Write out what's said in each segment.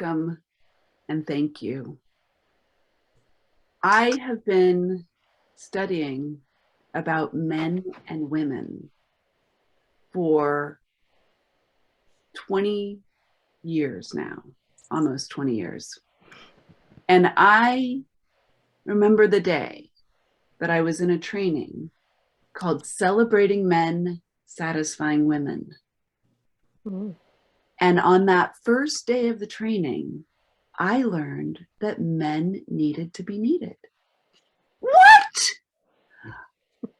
welcome and thank you. I have been studying about men and women for 20 years now, almost 20 years. And I remember the day that I was in a training called Celebrating Men, Satisfying Women. Mm. And on that first day of the training, I learned that men needed to be needed. What?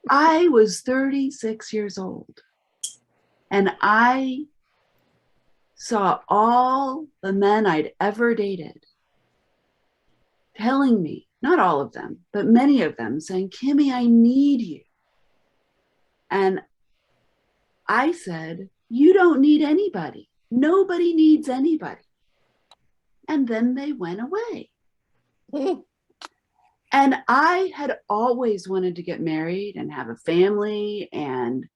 I was 36 years old, and I saw all the men I'd ever dated telling me, not all of them, but many of them saying, Kimi, I need you. And I said, you don't need anybody. Nobody needs anybody. And then they went away. And I had always wanted to get married and have a family and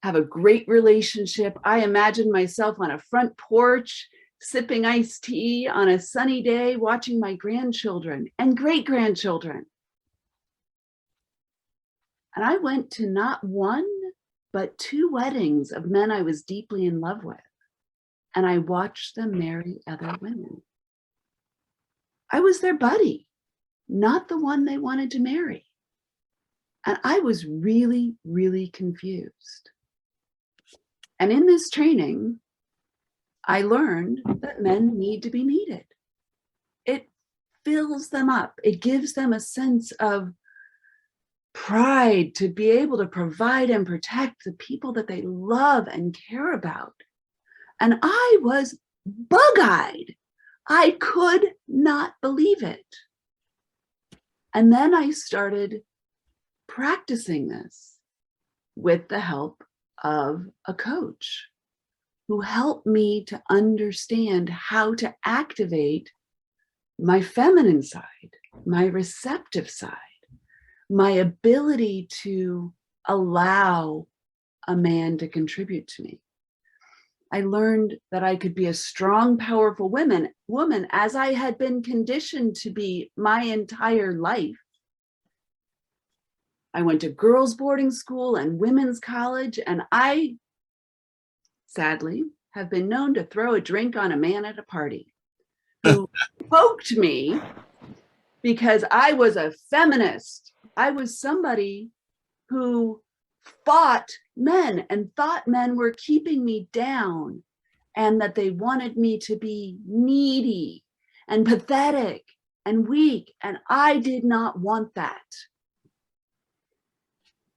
have a great relationship. I imagined myself on a front porch, sipping iced tea on a sunny day, watching my grandchildren and great-grandchildren. And I went to not one, but 2 weddings of men I was deeply in love with. And I watched them marry other women. I was their buddy, not the one they wanted to marry. And I was really, really confused. And in this training, I learned that men need to be needed. It fills them up. It gives them a sense of pride to be able to provide and protect the people that they love and care about. And I was bug-eyed. I could not believe it. And then I started practicing this with the help of a coach who helped me to understand how to activate my feminine side, my receptive side, my ability to allow a man to contribute to me. I learned that I could be a strong, powerful woman as I had been conditioned to be my entire life. I went to girls' boarding school and women's college, and I, sadly, have been known to throw a drink on a man at a party who poked me because I was a feminist. I was somebody who fought men and thought men were keeping me down and that they wanted me to be needy and pathetic and weak. And I did not want that.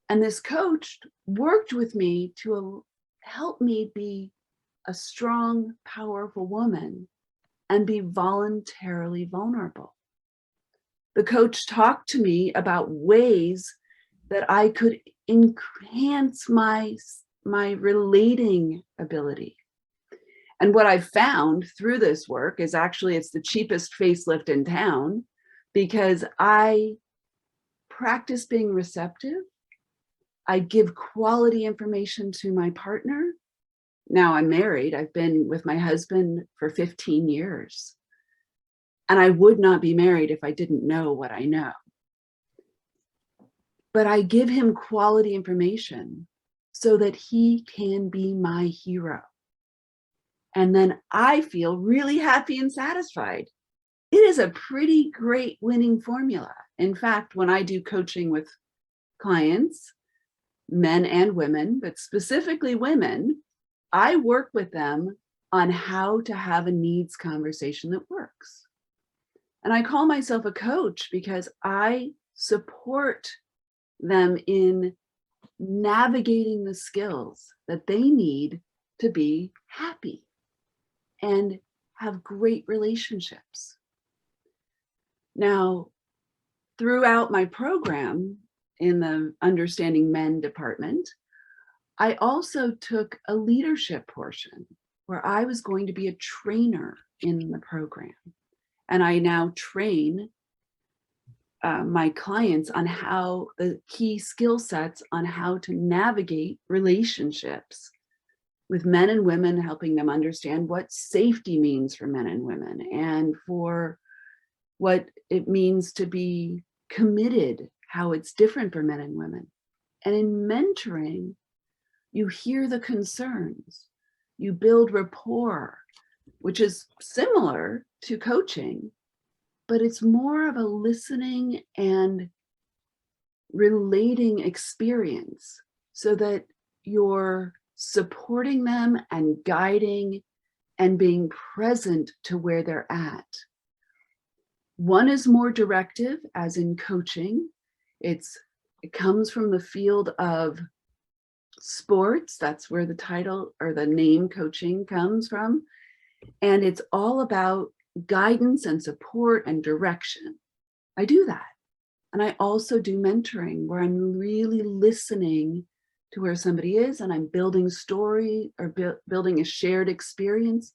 And this coach worked with me to help me be a strong, powerful woman and be voluntarily vulnerable. The coach talked to me about ways that I could enhance my relating ability. And what I found through this work is actually it's the cheapest facelift in town because I practice being receptive. I give quality information to my partner. Now I'm married. I've been with my husband for 15 years. And I would not be married if I didn't know what I know. But I give him quality information so that he can be my hero. And then I feel really happy and satisfied. It is a pretty great winning formula. In fact, when I do coaching with clients, men and women, but specifically women, I work with them on how to have a needs conversation that works. And I call myself a coach because I support them in navigating the skills that they need to be happy and have great relationships. Now, throughout my program in the Understanding Men department, I also took a leadership portion where I was going to be a trainer in the program. And I now train my clients on how the key skill sets on how to navigate relationships with men and women, helping them understand what safety means for men and women, and for what it means to be committed, how it's different for men and women. And in mentoring, you hear the concerns, you build rapport, which is similar to coaching, but it's more of a listening and relating experience, so that you're supporting them and guiding and being present to where they're at. One is more directive, as in coaching. It comes from the field of sports. That's where the title or the name coaching comes from. And it's all about guidance and support and direction. I do that. And I also do mentoring, where I'm really listening to where somebody is, and I'm building story or building a shared experience,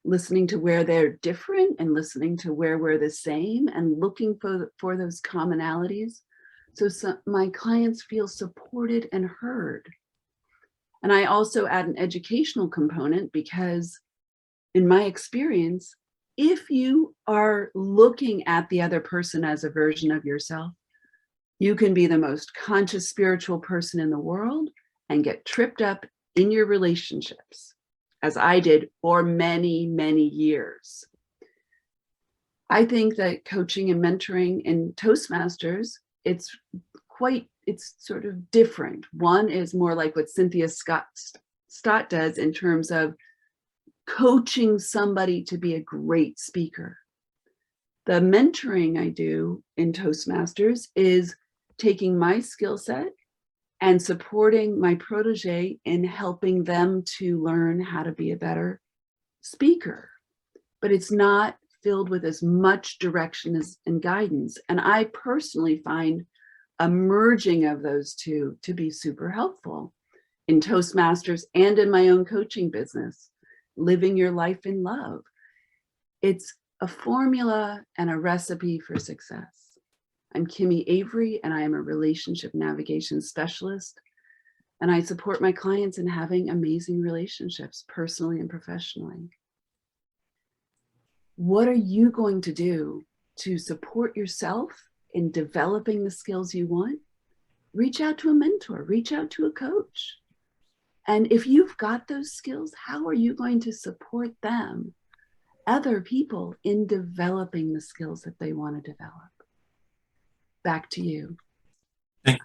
listening to where they're different and listening to where we're the same, and looking for those commonalities. So my clients feel supported and heard. And I also add an educational component, because in my experience, if you are looking at the other person as a version of yourself, you can be the most conscious spiritual person in the world and get tripped up in your relationships, as I did for many, many years. I think that coaching and mentoring in Toastmasters, it's sort of different. One is more like what Cynthia Stott does in terms of coaching somebody to be a great speaker. The mentoring I do in Toastmasters is taking my skill set and supporting my protege in helping them to learn how to be a better speaker. But it's not filled with as much direction and guidance. And I personally find a merging of those two to be super helpful in Toastmasters and in my own coaching business, living your life in love. It's a formula and a recipe for success. I'm Kimi Avary, and I am a relationship navigation specialist. And I support my clients in having amazing relationships, personally and professionally. What are you going to do to support yourself in developing the skills you want? Reach out to a mentor, reach out to a coach. And if you've got those skills, how are you going to support them, other people, in developing the skills that they want to develop? Back to you. Thank